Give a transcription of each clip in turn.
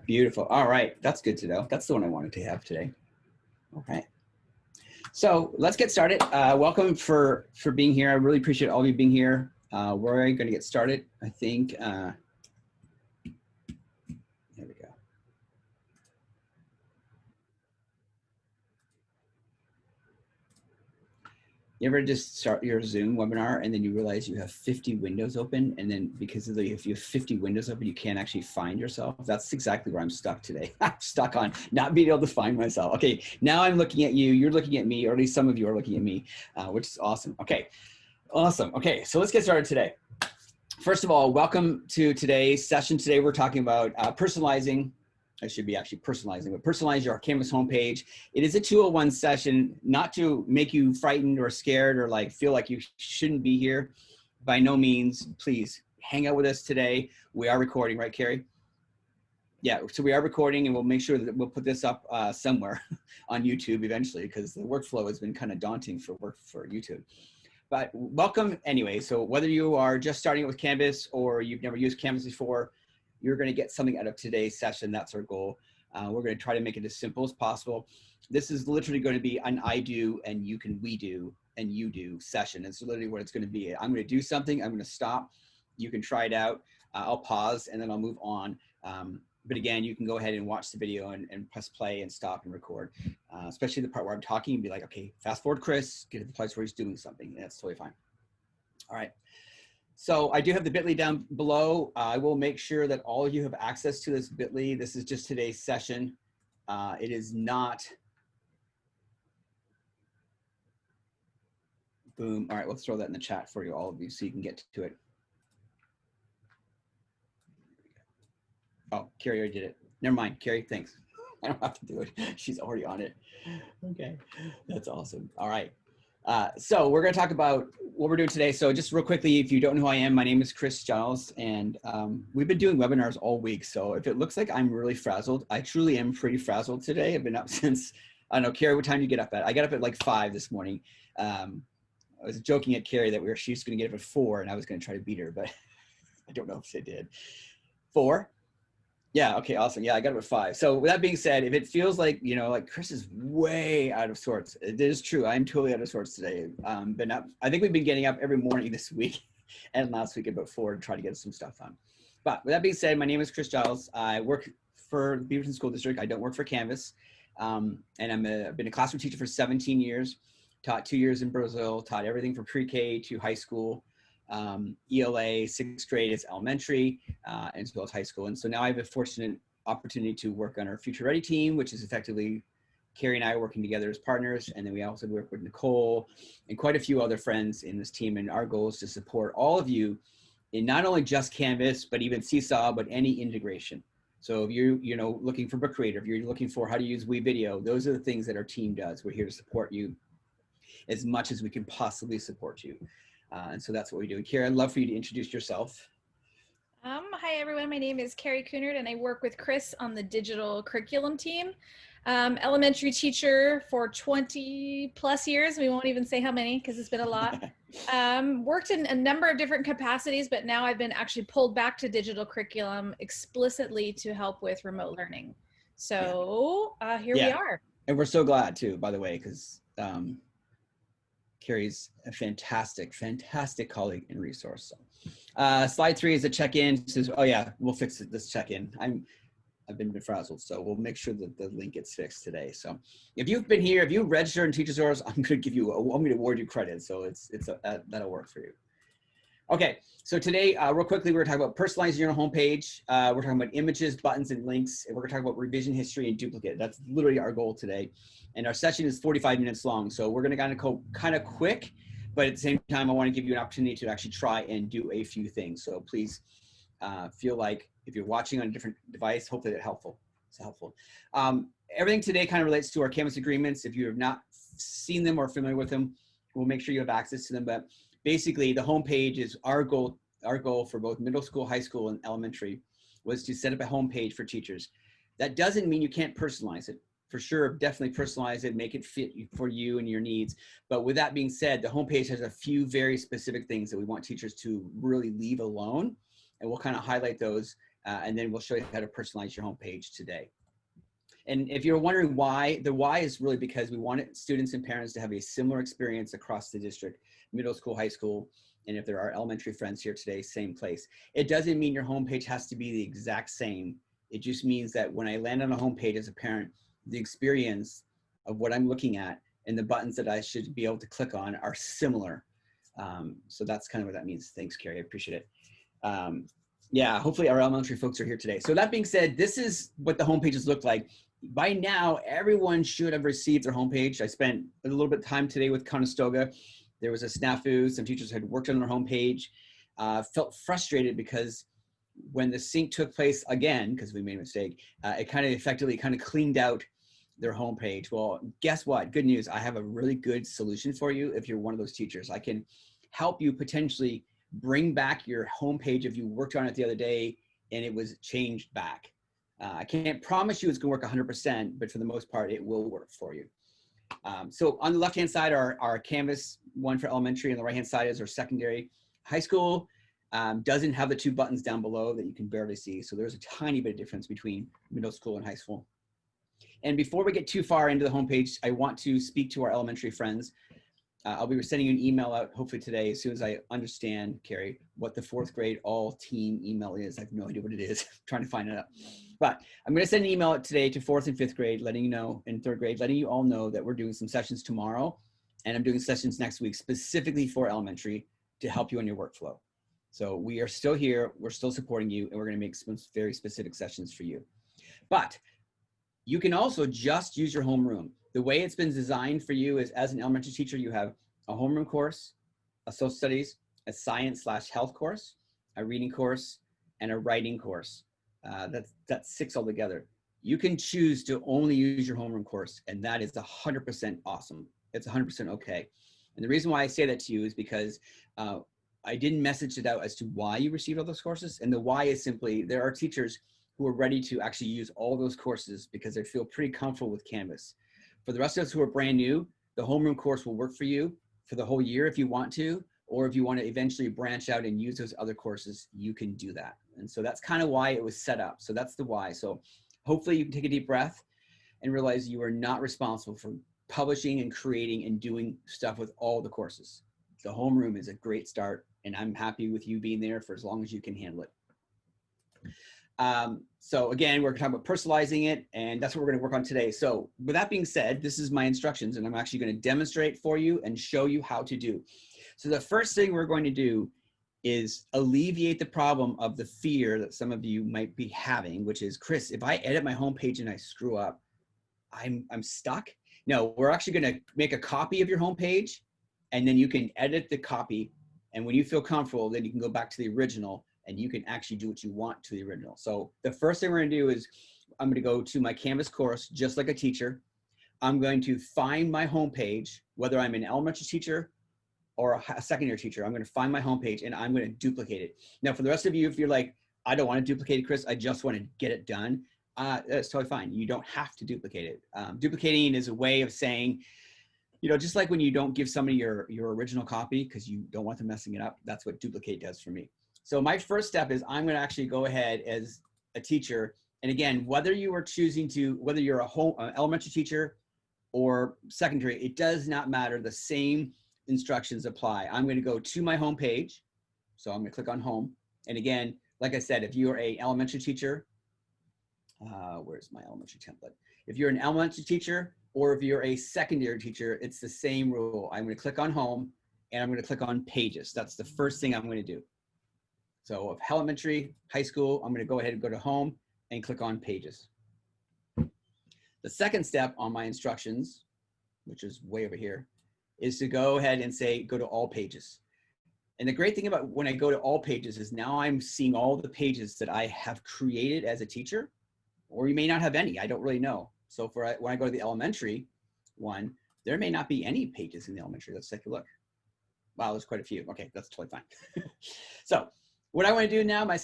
Beautiful. All right. That's good to know. That's the one I wanted to have today. All right. So let's get started. Welcome for being here. I really appreciate all of you being here. We're going to get started. I think, here we go. You ever just start your Zoom webinar and then you realize you have 50 windows open, and then because of if you have 50 windows open, you can't actually find yourself? That's exactly where I'm stuck today. I'm stuck on not being able to find myself. Okay, now I'm looking at you, you're looking at me, or at least some of you are looking at me, which is awesome. Okay, awesome. Okay, so let's get started today. First of all, welcome to today's session. Today we're talking about personalizing. I should be actually personalizing, but personalize your Canvas homepage. It is a 201 session, not to make you frightened or scared or like feel like you shouldn't be here. By no means, please hang out with us today. We are recording, right, Carrie? Yeah, so we are recording, and we'll make sure that we'll put this up somewhere on YouTube eventually, because the workflow has been kind of daunting for YouTube. But welcome anyway. So whether you are just starting with Canvas or you've never used Canvas before, you're going to get something out of today's session. That's our goal. We're going to try to make it as simple as possible. This is literally going to be an I do and you can we do and you do session. It's literally what it's going to be. I'm going to do something. I'm going to stop. You can try it out. I'll pause and then I'll move on. But again, you can go ahead and watch the video and press play and stop and record, especially the part where I'm talking and be like, okay, fast forward Chris, get to the place where he's doing something. And that's totally fine. All right. So I do have the bit.ly down below. I will make sure that all of you have access to this bit.ly. This is just today's session. It is not, boom. All right, let's throw that in the chat for you, all of you, so you can get to it. Oh, Carrie already did it. Never mind, Carrie, thanks. I don't have to do it. She's already on it. Okay, that's awesome. All right. So we're going to talk about what we're doing today. So just real quickly, if you don't know who I am, my name is Chris Giles, and we've been doing webinars all week. So if it looks like I'm really frazzled, I truly am pretty frazzled today. I've been up since, I don't know, Carrie, what time do you get up at? I got up at like 5 this morning. I was joking at Carrie that she's going to get up at 4 and I was going to try to beat her, but I don't know if she did. 4? Yeah. Okay. Awesome. Yeah. I got up at 5. So with that being said, if it feels like, you know, like Chris is way out of sorts, it is true. I'm totally out of sorts today. But I think we've been getting up every morning this week and last week about 4 to try to get some stuff done. But with that being said, my name is Chris Giles. I work for the Beaverton School District. I don't work for Canvas. And I've been a classroom teacher for 17 years, taught 2 years in Brazil, taught everything from pre-K to high school. ELA, 6th grade is elementary, as well as high school. And so now I have a fortunate opportunity to work on our Future Ready team, which is effectively Carrie and I working together as partners. And then we also work with Nicole and quite a few other friends in this team. And our goal is to support all of you in not only just Canvas, but even Seesaw, but any integration. So if you're looking for Book Creator, if you're looking for how to use WeVideo, those are the things that our team does. We're here to support you as much as we can possibly support you. And so that's what we do. Carrie, I'd love for you to introduce yourself. Hi, everyone. My name is Carrie Coonard, and I work with Chris on the digital curriculum team. Elementary teacher for 20 plus years. We won't even say how many because it's been a lot. Worked in a number of different capacities, but now I've been actually pulled back to digital curriculum explicitly to help with remote learning. So here we are. And we're so glad too, by the way, because Carrie's a fantastic, fantastic colleague and resource. So, slide 3 is a check-in. It says, oh yeah, we'll fix this check-in. I've been frazzled, so we'll make sure that the link gets fixed today. So if you've been here, if you register in Teachers Source, I'm going to award you credit. So that'll work for you. Okay, so today, real quickly, we're going to talk about personalizing your homepage. We're talking about images, buttons, and links. And we're going to talk about revision history and duplicate. That's literally our goal today. And our session is 45 minutes long. So we're going to go kind of quick, but at the same time, I want to give you an opportunity to actually try and do a few things. So please feel like if you're watching on a different device, hopefully it's helpful. Everything today kind of relates to our Canvas agreements. If you have not seen them or familiar with them, we'll make sure you have access to them. But basically, the homepage is our goal for both middle school, high school, and elementary was to set up a homepage for teachers. That doesn't mean you can't personalize it. For sure, definitely personalize it, make it fit for you and your needs. But with that being said, the homepage has a few very specific things that we want teachers to really leave alone. And we'll kind of highlight those and then we'll show you how to personalize your homepage today. And if you're wondering why, the why is really because we want students and parents to have a similar experience across the district, middle school, high school, and if there are elementary friends here today, same place. It doesn't mean your homepage has to be the exact same. It just means that when I land on a homepage as a parent, the experience of what I'm looking at and the buttons that I should be able to click on are similar. So that's kind of what that means. Thanks, Carrie, I appreciate it. Yeah, hopefully our elementary folks are here today. So that being said, this is what the homepages look like. By now, everyone should have received their homepage. I spent a little bit of time today with Conestoga. There was a snafu. Some teachers had worked on their homepage, felt frustrated because when the sync took place again, because we made a mistake, it kind of effectively kind of cleaned out their homepage. Well, guess what? Good news. I have a really good solution for you if you're one of those teachers. I can help you potentially bring back your homepage if you worked on it the other day and it was changed back. I can't promise you it's going to work 100%, but for the most part, it will work for you. So on the left-hand side are our Canvas one for elementary, and the right-hand side is our secondary. High school doesn't have the two buttons down below that you can barely see. So there's a tiny bit of difference between middle school and high school. And before we get too far into the homepage, I want to speak to our elementary friends. I'll be sending you an email out hopefully today as soon as I understand, Carrie, what the 4th grade all team email is. I have no idea what it is. I'm trying to find it out. But I'm going to send an email out today to 4th and 5th grade, letting you know, and 3rd grade, letting you all know that we're doing some sessions tomorrow. And I'm doing sessions next week specifically for elementary to help you on your workflow. So we are still here. We're still supporting you. And we're going to make some very specific sessions for you. But you can also just use your homeroom. The way it's been designed for you is as an elementary teacher, you have a homeroom course, a social studies, a science/health course, a reading course, and a writing course. That's 6 altogether. You can choose to only use your homeroom course, and that is 100% awesome. It's 100% okay. And the reason why I say that to you is because I didn't message it out as to why you received all those courses. And the why is simply there are teachers who are ready to actually use all those courses because they feel pretty comfortable with Canvas. For the rest of us who are brand new, the homeroom course will work for you for the whole year if you want to, or if you want to eventually branch out and use those other courses, you can do that. And so that's kind of why it was set up. So that's the why. So hopefully you can take a deep breath and realize you are not responsible for publishing and creating and doing stuff with all the courses. The homeroom is a great start, and I'm happy with you being there for as long as you can handle it. So again, we're talking about personalizing it, and that's what we're going to work on today. So with that being said, this is my instructions, and I'm actually going to demonstrate for you and show you how to do. So the first thing we're going to do is alleviate the problem of the fear that some of you might be having, which is, Chris, if I edit my homepage and I screw up, I'm stuck. No, we're actually going to make a copy of your homepage, and then you can edit the copy. And when you feel comfortable, then you can go back to the original and you can actually do what you want to the original. So the first thing we're going to do is I'm going to go to my Canvas course, just like a teacher. I'm going to find my homepage, whether I'm an elementary teacher or a secondary teacher. I'm going to find my homepage and I'm going to duplicate it. Now, for the rest of you, if you're like, I don't want to duplicate it, Chris, I just want to get it done, that's totally fine. You don't have to duplicate it. Duplicating is a way of saying, you know, just like when you don't give somebody your original copy because you don't want them messing it up, that's what duplicate does for me. So my first step is I'm going to actually go ahead as a teacher. And again, whether you are choosing to, whether you're an elementary teacher or secondary, it does not matter. The same instructions apply. I'm going to go to my home page. So I'm going to click on home. And again, like I said, if you're an elementary teacher, where's my elementary template? If you're an elementary teacher or if you're a secondary teacher, it's the same rule. I'm going to click on home and I'm going to click on pages. That's the first thing I'm going to do. So if elementary, high school, I'm going to go ahead and go to home and click on pages. The second step on my instructions, which is way over here, is to go ahead and say, go to all pages. And the great thing about when I go to all pages is now I'm seeing all the pages that I have created as a teacher, or you may not have any, I don't really know. So for when I go to the elementary one, there may not be any pages in the elementary. Let's take a look. Wow, there's quite a few. Okay, that's totally fine. So what I want to do now, my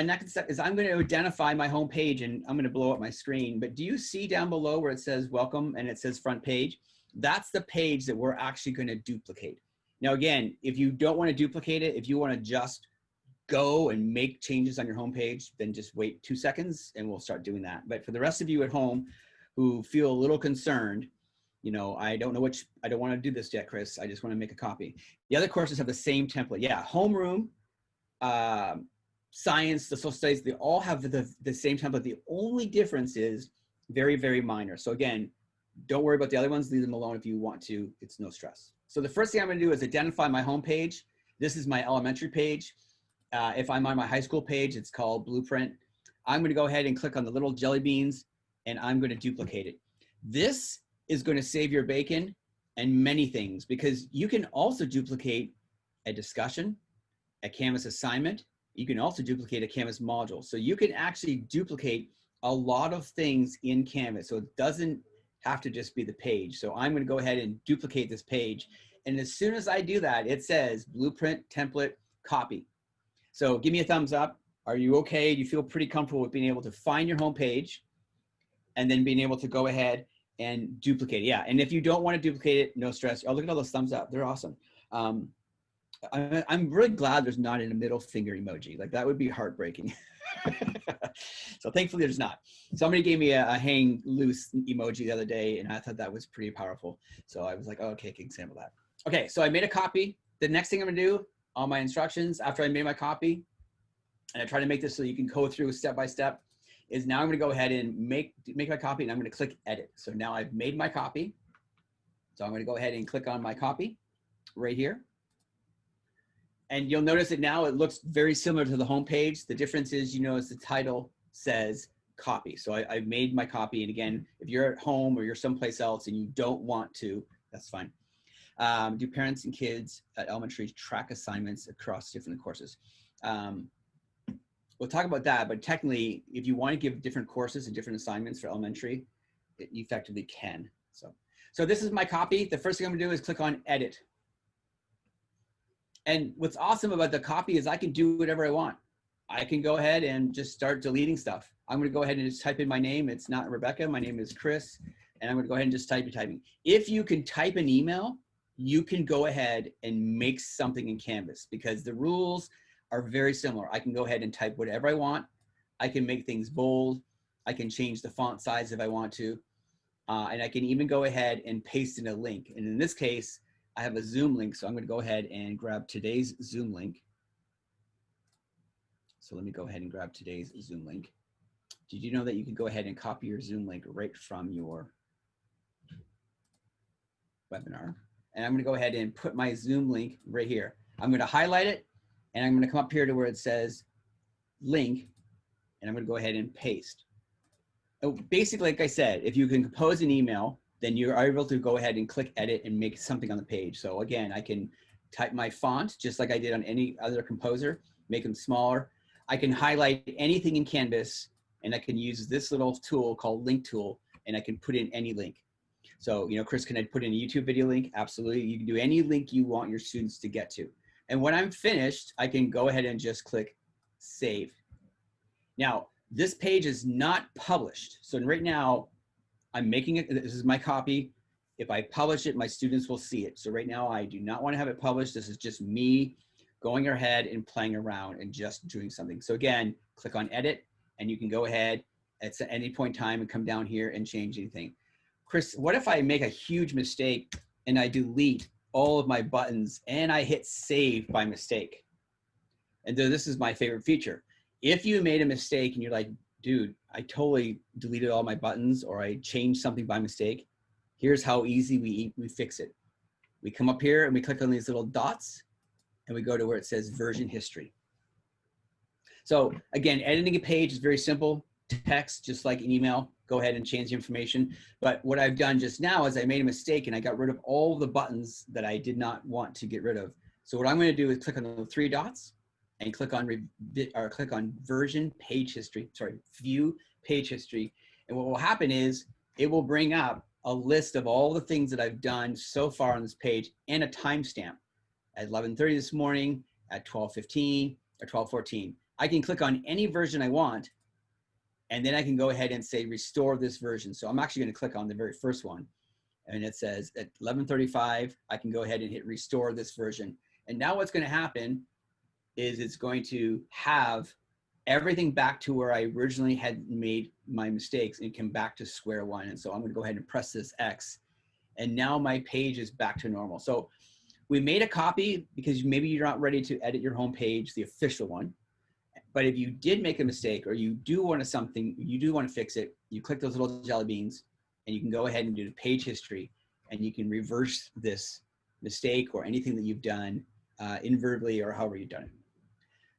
next step is I'm going to identify my home page and I'm going to blow up my screen. But do you see down below where it says welcome and it says front page? That's the page that we're actually going to duplicate. Now, again, if you don't want to duplicate it, if you want to just go and make changes on your homepage, then just wait 2 seconds and we'll start doing that. But for the rest of you at home who feel a little concerned, I don't want to do this yet, Chris. I just want to make a copy. The other courses have the same template. Yeah, homeroom, science, the social studies, they all have the same template. The only difference is very, very minor. So again, don't worry about the other ones. Leave them alone if you want to. It's no stress. So the first thing I'm going to do is identify my home page. This is my elementary page. If I'm on my high school page, it's called Blueprint. I'm going to go ahead and click on the little jelly beans, and I'm going to duplicate it. This is going to save your bacon and many things, because you can also duplicate a discussion, a Canvas assignment. You can also duplicate a Canvas module. So you can actually duplicate a lot of things in Canvas. So it doesn't have to just be the page. So I'm going to go ahead and duplicate this page. And as soon as I do that, it says Blueprint template copy. So give me a thumbs up. Are you okay? Do you feel pretty comfortable with being able to find your home page and then being able to go ahead and duplicate it? Yeah. And if you don't want to duplicate it, no stress. Oh, look at all those thumbs up. They're awesome. I'm really glad there's not a middle finger emoji. Like, that would be heartbreaking. So thankfully there's not. Somebody gave me a hang loose emoji the other day, and I thought that was pretty powerful. So I was like, oh, okay, I can sample that. Okay, so I made a copy. The next thing I'm gonna do on my instructions after I made my copy, and I try to make this so you can go through step by step, is now I'm gonna go ahead and make my copy, and I'm gonna click edit. So now I've made my copy. So I'm gonna go ahead and click on my copy right here. And you'll notice that now it looks very similar to the home page. The difference is, you notice the title says copy. So I've made my copy. And again, if you're at home or you're someplace else and you don't want to, that's fine. Do parents and kids at elementary track assignments across different courses? We'll talk about that, but technically, if you want to give different courses and different assignments for elementary, you effectively can. So this is my copy. The first thing I'm gonna do is click on edit. And what's awesome about the copy is I can do whatever I want. I can go ahead and just start deleting stuff. I'm going to go ahead and just type in my name. It's not Rebecca. My name is Chris. And I'm going to go ahead and just typing. If you can type an email, you can go ahead and make something in Canvas, because the rules are very similar. I can go ahead and type whatever I want. I can make things bold. I can change the font size if I want to. And I can even go ahead and paste in a link. And in this case, I have a Zoom link, so I'm going to go ahead and grab today's Zoom link. So let me go ahead and grab today's Zoom link. Did you know that you can go ahead and copy your Zoom link right from your webinar? And I'm going to go ahead and put my Zoom link right here. I'm going to highlight it, and I'm going to come up here to where it says link, and I'm going to go ahead and paste. So basically, like I said, if you can compose an email, then you're able to go ahead and click edit and make something on the page. So again, I can type my font just like I did on any other composer, make them smaller. I can highlight anything in Canvas, and I can use this little tool called link tool, and I can put in any link. So, Chris, can I put in a YouTube video link? Absolutely. You can do any link you want your students to get to. And when I'm finished, I can go ahead and just click save. Now, this page is not published. So right now, I'm making it, this is my copy. If I publish it, my students will see it. So right now I do not want to have it published. This is just me going ahead and playing around and just doing something. So again, click on edit, and you can go ahead at any point in time and come down here and change anything. Chris, what if I make a huge mistake and I delete all of my buttons and I hit save by mistake? And this is my favorite feature. If you made a mistake and you're like, dude, I totally deleted all my buttons, or I changed something by mistake, here's how easy we fix it. We come up here and we click on these little dots, and we go to where it says version history. So again, editing a page is very simple. Text, just like an email, go ahead and change the information. But what I've done just now is I made a mistake and I got rid of all the buttons that I did not want to get rid of. So what I'm going to do is click on the three dots and click on version page history, view page history. And what will happen is it will bring up a list of all the things that I've done so far on this page and a timestamp at 11:30 this morning, at 12:15, or 12:14. I can click on any version I want, and then I can go ahead and say restore this version. So I'm actually going to click on the very first one, and it says at 11:35, I can go ahead and hit restore this version. And now what's going to happen is it's going to have everything back to where I originally had made my mistakes and come back to square one. And so I'm going to go ahead and press this X. And now my page is back to normal. So we made a copy because maybe you're not ready to edit your home page, the official one. But if you did make a mistake or you do want to fix it, you click those little jelly beans and you can go ahead and do the page history and you can reverse this mistake or anything that you've done inverbally or however you've done it.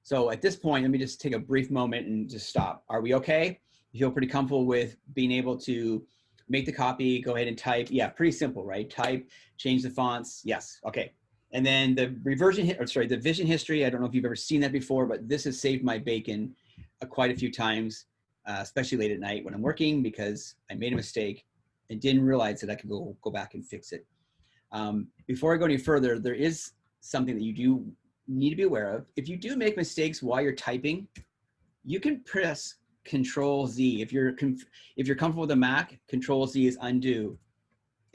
So at this point, let me just take a brief moment and just stop. Are we okay? You feel pretty comfortable with being able to make the copy, go ahead and type? Yeah, pretty simple, right? Type, change the fonts. Yes, okay. And then the the vision history, I don't know if you've ever seen that before, but this has saved my bacon quite a few times, especially late at night when I'm working because I made a mistake and didn't realize that I could go back and fix it. Before I go any further, there is something that you do need to be aware of. If you do make mistakes while you're typing, you can press Control Z. If you're comfortable with a Mac, Control Z is undo.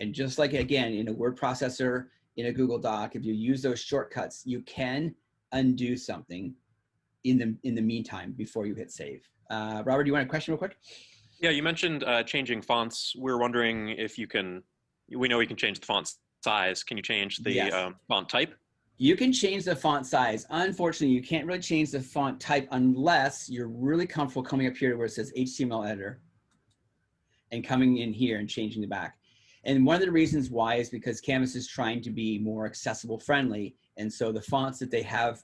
And just like, again, in a word processor, in a Google Doc, if you use those shortcuts, you can undo something in the meantime before you hit save. Robert, do you want a question real quick? Yeah, you mentioned changing fonts. We're wondering if you can, we know you can change the font size. Can you change the Yes. font type? You can change the font size. Unfortunately, you can't really change the font type unless you're really comfortable coming up here where it says HTML editor and coming in here and changing the back. And one of the reasons why is because Canvas is trying to be more accessible friendly. And so the fonts that they have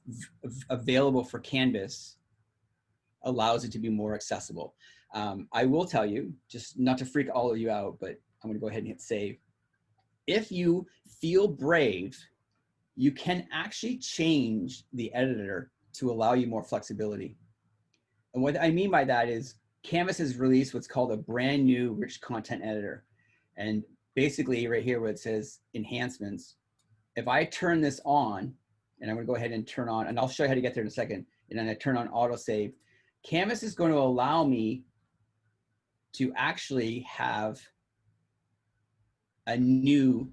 available for Canvas allows it to be more accessible. I will tell you, just not to freak all of you out, but I'm gonna go ahead and hit save. If you feel brave, you can actually change the editor to allow you more flexibility. And what I mean by that is Canvas has released what's called a brand new rich content editor. And basically right here where it says enhancements, if I turn this on, and I'm gonna go ahead and turn on, and I'll show you how to get there in a second, and then I turn on autosave, Canvas is going to allow me to actually have a new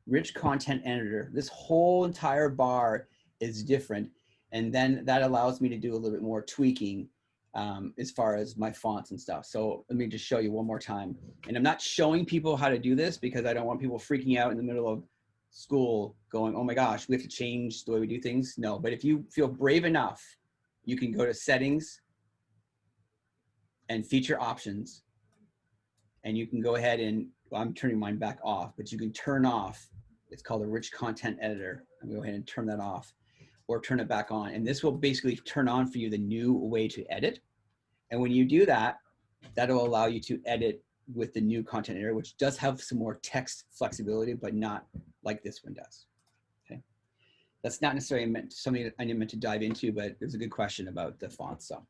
rich content editor. This whole entire bar is different. And then that allows me to do a little bit more tweaking as far as my fonts and stuff. So let me just show you one more time. And I'm not showing people how to do this because I don't want people freaking out in the middle of school going, oh my gosh, we have to change the way we do things. No, but if you feel brave enough, you can go to settings and feature options. And you can go ahead and, well, I'm turning mine back off, but you can turn off, it's called a rich content editor. I'm gonna go ahead and turn that off or turn it back on. And this will basically turn on for you the new way to edit. And when you do that, that'll allow you to edit with the new content editor, which does have some more text flexibility, but not like this one does. Okay. That's not necessarily something that I didn't meant to dive into, but it was a good question about the fonts. So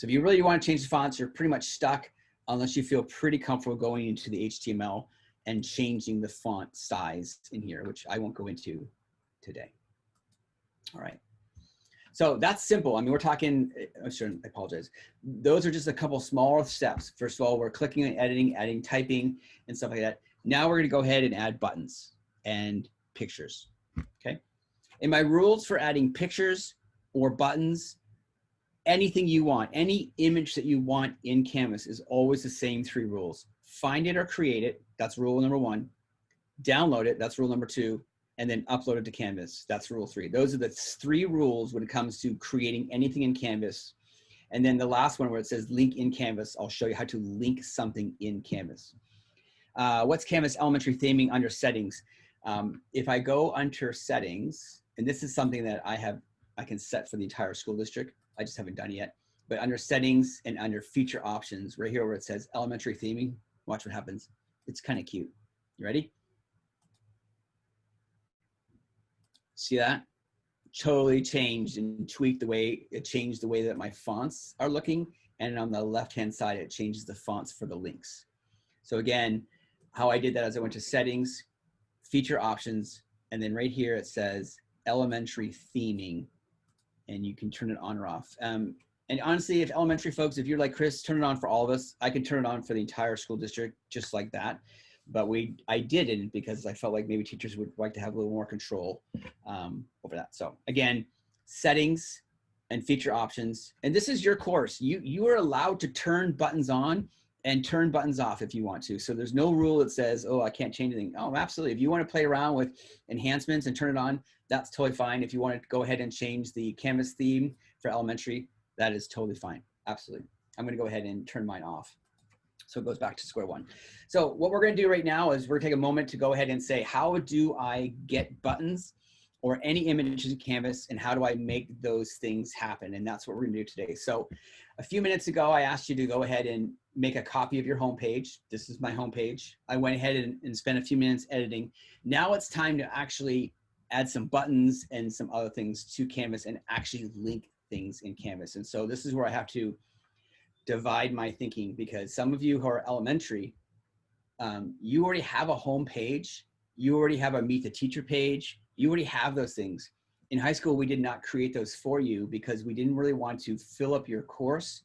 if you really want to change the fonts, you're pretty much stuck unless you feel pretty comfortable going into the HTML and changing the font size in here, which I won't go into today. All right. So that's simple. I mean, we're talking, I apologize. Those are just a couple smaller steps. First of all, we're clicking on editing, adding typing and stuff like that. Now we're gonna go ahead and add buttons and pictures, okay? In my rules for adding pictures or buttons, anything you want, any image that you want in Canvas is always the same 3 rules. Find it or create it, that's rule number 1. Download it, that's rule number 2. And then upload it to Canvas, that's rule 3. Those are the 3 rules when it comes to creating anything in Canvas. And then the last one where it says link in Canvas, I'll show you how to link something in Canvas. What's Canvas elementary theming under settings? If I go under settings, and this is something that I can set for the entire school district. I just haven't done it yet. But under settings and under feature options, right here where it says elementary theming, watch what happens. It's kind of cute. You ready? See that? Totally changed and tweaked the way, it changed the way that my fonts are looking. And on the left-hand side, it changes the fonts for the links. So again, how I did that is I went to settings, feature options, and then right here it says elementary theming, and you can turn it on or off. And honestly, if elementary folks, if you're like Chris, turn it on for all of us. I can turn it on for the entire school district just like that. But I didn't because I felt like maybe teachers would like to have a little more control over that. So again, settings, and feature options. And this is your course. You are allowed to turn buttons on and turn buttons off if you want to. So there's no rule that says, oh, I can't change anything. Oh, absolutely. If you want to play around with enhancements and turn it on, that's totally fine. If you want to go ahead and change the Canvas theme for elementary, that is totally fine. Absolutely. I'm going to go ahead and turn mine off. So it goes back to square one. So what we're going to do right now is we're going to take a moment to go ahead and say, how do I get buttons or any images in Canvas, and how do I make those things happen? And that's what we're going to do today. So a few minutes ago, I asked you to go ahead and make a copy of your homepage. This is my homepage. I went ahead and spent a few minutes editing. Now it's time to actually add some buttons and some other things to Canvas and actually link things in Canvas. And so this is where I have to divide my thinking, because some of you who are elementary, you already have a home page. You already have a Meet the Teacher page. You already have those things. In high school, we did not create those for you because we didn't really want to fill up your course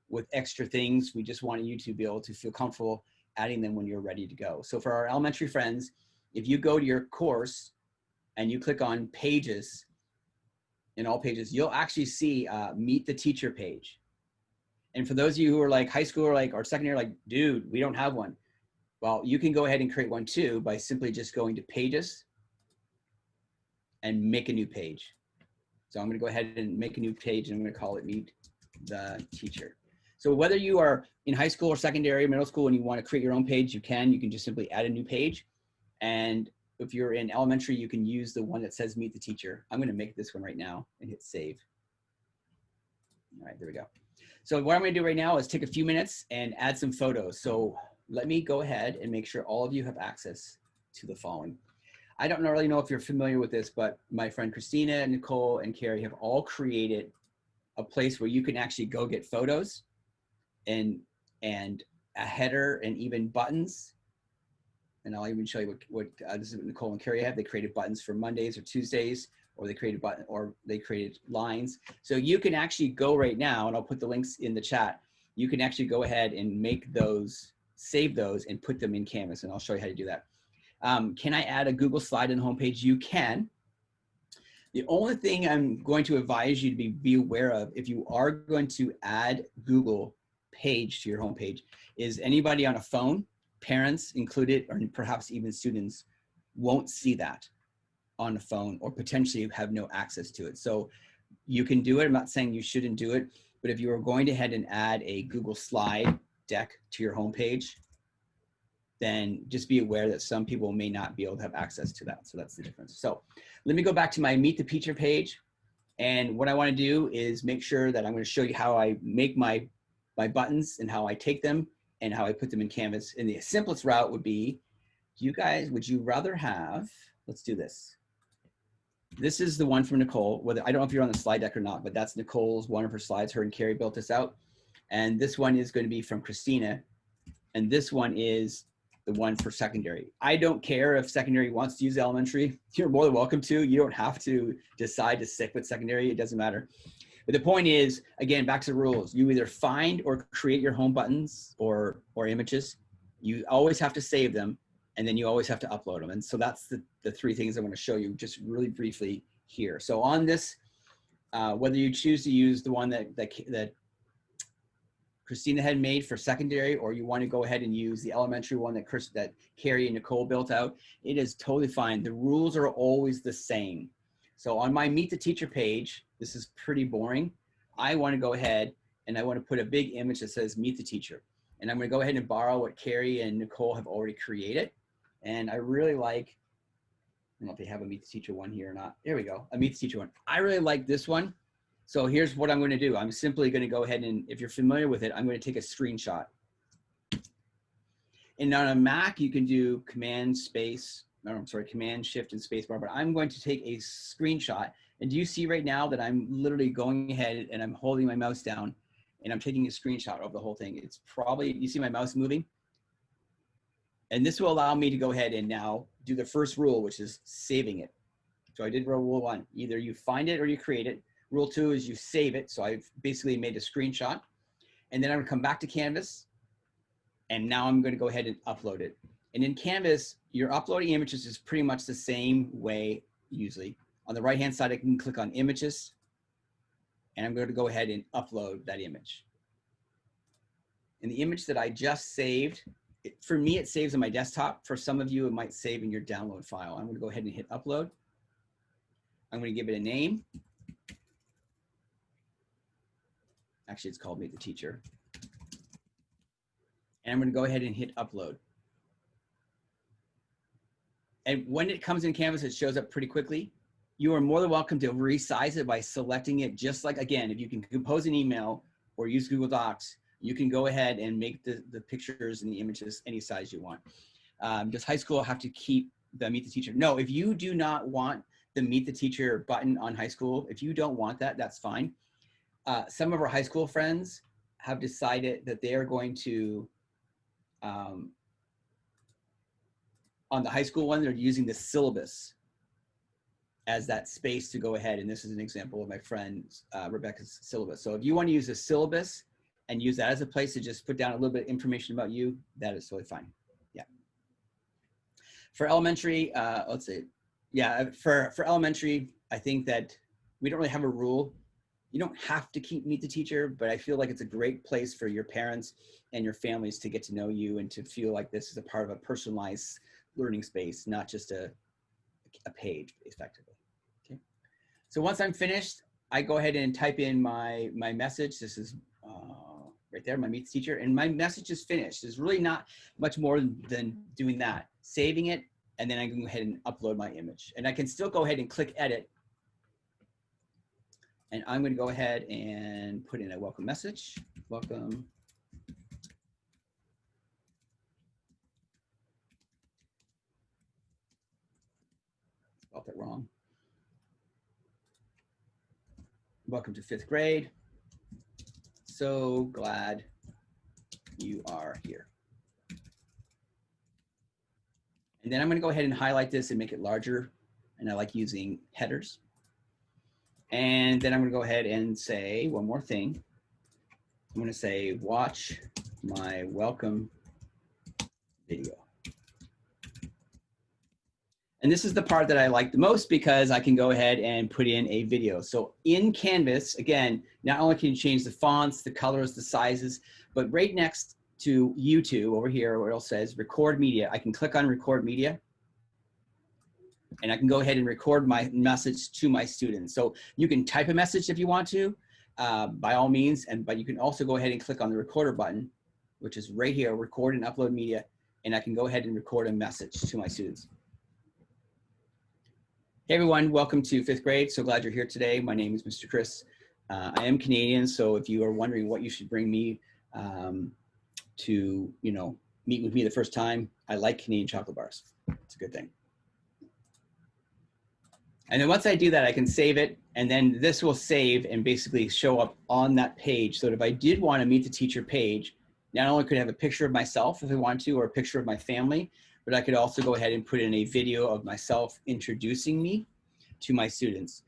with extra things. We just wanted you to be able to feel comfortable adding them when you're ready to go. So for our elementary friends, if you go to your course and you click on pages, in all pages, you'll actually see Meet the Teacher page. And for those of you who are like high school or secondary, like, dude, we don't have one. Well, you can go ahead and create one too by simply just going to pages and make a new page. So I'm going to go ahead and make a new page, and I'm going to call it Meet the Teacher. So whether you are in high school or secondary, middle school, and you want to create your own page, you can just simply add a new page. And if you're in elementary, you can use the one that says Meet the Teacher. I'm going to make this one right now and hit save. All right, there we go. So what I'm going to do right now is take a few minutes and add some photos. So let me go ahead and make sure all of you have access to the following. I don't really know if you're familiar with this, but my friend Christina, Nicole, and Carrie have all created a place where you can actually go get photos and a header and even buttons. And I'll even show you what this is what Nicole and Carrie have. They created buttons for Mondays or Tuesdays, or they created lines. So you can actually go right now, and I'll put the links in the chat. You can actually go ahead and make those, save those, and put them in Canvas. And I'll show you how to do that. Can I add a Google slide on the homepage? You can. The only thing I'm going to advise you to be aware of if you are going to add Google page to your homepage is anybody on a phone, parents included, or perhaps even students, won't see that on a phone or potentially have no access to it. So you can do it. I'm not saying you shouldn't do it, but if you are going to head and add a Google slide deck to your homepage, then just be aware that some people may not be able to have access to that. So that's the difference. So let me go back to my Meet the Teacher page. And what I want to do is make sure that I'm going to show you how I make my buttons and how I take them and how I put them in Canvas. And the simplest route would be, you guys, would you rather have, let's do this. This is the one from Nicole. I don't know if you're on the slide deck or not, but that's Nicole's, one of her slides. Her and Carrie built this out. And this one is going to be from Christina. And this one is the one for secondary. I don't care if secondary wants to use elementary. You're more than welcome to. You don't have to decide to stick with secondary. It doesn't matter. But the point is, again, back to the rules. You either find or create your home buttons or images. You always have to save them, and then you always have to upload them. And so that's the three things I want to show you just really briefly here. So on this, whether you choose to use the one that Christina had made for secondary, or you want to go ahead and use the elementary one that Carrie and Nicole built out, it is totally fine. The rules are always the same. So on my Meet the Teacher page, this is pretty boring. I want to go ahead and I want to put a big image that says Meet the Teacher. And I'm going to go ahead and borrow what Carrie and Nicole have already created. And I really like, I don't know if they have a Meet the Teacher one here or not. There we go, a Meet the Teacher one. I really like this one. So here's what I'm going to do. I'm simply going to go ahead and, if you're familiar with it, I'm going to take a screenshot. And on a Mac, you can do Command Shift and space bar, but I'm going to take a screenshot. And do you see right now that I'm literally going ahead and I'm holding my mouse down and I'm taking a screenshot of the whole thing? It's probably, you see my mouse moving? And this will allow me to go ahead and now do the first rule, which is saving it. So I did rule one, either you find it or you create it. Rule two is you save it. So I've basically made a screenshot, and then I'm gonna come back to Canvas, and now I'm gonna go ahead and upload it. And in Canvas, your uploading images is pretty much the same way usually. On the right-hand side, I can click on images, And I'm going to go ahead and upload that image. And the image that I just saved, for me, it saves on my desktop. For some of you, it might save in your download file. I'm going to go ahead and hit upload. I'm going to give it a name. Actually, it's called Meet the Teacher. And I'm going to go ahead and hit upload. And when it comes in Canvas, it shows up pretty quickly. You are more than welcome to resize it by selecting it, just like, again, if you can compose an email or use Google Docs, you can go ahead and make the pictures and the images any size you want. Does high school have to keep the Meet the Teacher? No, if you do not want the Meet the Teacher button on high school, if you don't want that, that's fine. Some of our high school friends have decided that they are going to, on the high school one, they're using the syllabus as that space to go ahead. And this is an example of my friend Rebecca's syllabus. So if you want to use a syllabus and use that as a place to just put down a little bit of information about you, that is totally fine. Yeah. For elementary, let's see. Yeah, for elementary, I think that we don't really have a rule. You don't have to keep Meet the Teacher, but I feel like it's a great place for your parents and your families to get to know you and to feel like this is a part of a personalized learning space, not just a page, effectively. Okay. So once I'm finished, I go ahead and type in my message. This is right there, my Meet the Teacher, and my message is finished. There's really not much more than doing that. Saving it, and then I can go ahead and upload my image. And I can still go ahead and click edit. And I'm going to go ahead and put in a welcome message. Welcome. Spelled it wrong. Welcome to 5th grade. So glad you are here. And then I'm going to go ahead and highlight this and make it larger. And I like using headers. And then I'm going to go ahead and say one more thing. I'm going to say, watch my welcome video. And this is the part that I like the most because I can go ahead and put in a video. So in Canvas, again, not only can you change the fonts, the colors, the sizes, but right next to YouTube over here where it says record media, I can click on record media. And I can go ahead and record my message to my students. So you can type a message if you want to, by all means, but you can also go ahead and click on the recorder button, which is right here, record and upload media, and I can go ahead and record a message to my students. Hey everyone, welcome to 5th grade. So glad you're here today. My name is Mr. Chris. I am Canadian, so if you are wondering what you should bring me to, meet with me the first time, I like Canadian chocolate bars. It's a good thing. And then once I do that, I can save it, and then this will save and basically show up on that page. So that if I did want to Meet the Teacher page, not only could I have a picture of myself if I want to, or a picture of my family, but I could also go ahead and put in a video of myself introducing me to my students.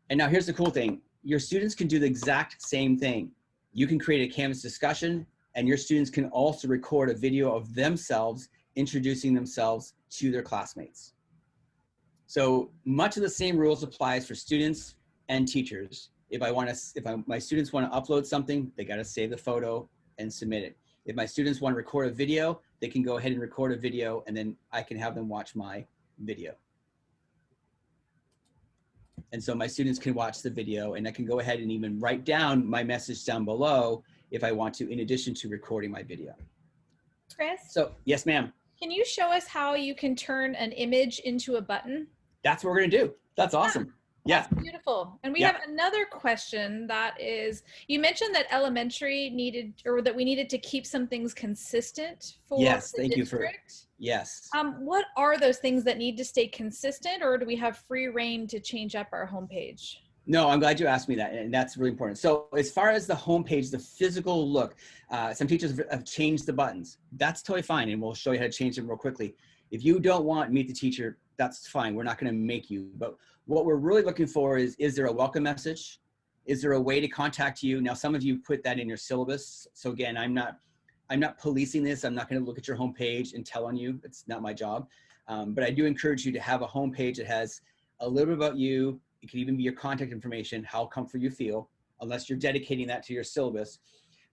And now here's the cool thing. Your students can do the exact same thing. You can create a Canvas discussion, and your students can also record a video of themselves introducing themselves to their classmates. So much of the same rules applies for students and teachers. If my students want to upload something, they got to save the photo and submit it. If my students want to record a video, they can go ahead and record a video, and then I can have them watch my video. And so my students can watch the video, and I can go ahead and even write down my message down below if I want to, in addition to recording my video. Chris? So, yes, ma'am. Can you show us how you can turn an image into a button? That's what we're going to do. That's awesome. Yeah. That's beautiful. And we have another question that is, you mentioned that elementary needed, or that we needed to keep some things consistent for the district. Yes. What are those things that need to stay consistent, or do we have free reign to change up our homepage? No, I'm glad you asked me that, and that's really important. So as far as the homepage, the physical look, some teachers have changed the buttons. That's totally fine, and we'll show you how to change them real quickly. If you don't want Meet the Teacher, that's fine. We're not going to make you. But what we're really looking for is there a welcome message? Is there a way to contact you? Now, some of you put that in your syllabus. So again, I'm not policing this. I'm not going to look at your homepage and tell on you. It's not my job. But I do encourage you to have a homepage that has a little bit about you. It could even be your contact information, how comfortable you feel, unless you're dedicating that to your syllabus,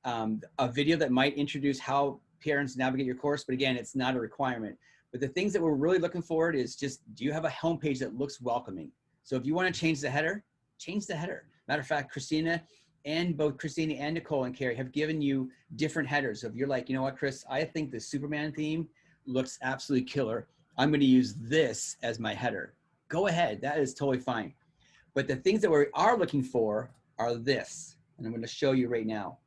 a video that might introduce how parents navigate your course. But again, it's not a requirement. But the things that we're really looking for is just, do you have a homepage that looks welcoming? So if you want to change the header, change the header. Matter of fact, Christina and both Christina and Nicole and Carrie have given you different headers. So if you're like, you know what, Chris, I think the Superman theme looks absolutely killer, I'm going to use this as my header. Go ahead. That is totally fine. But the things that we are looking for are this. And I'm going to show you right now.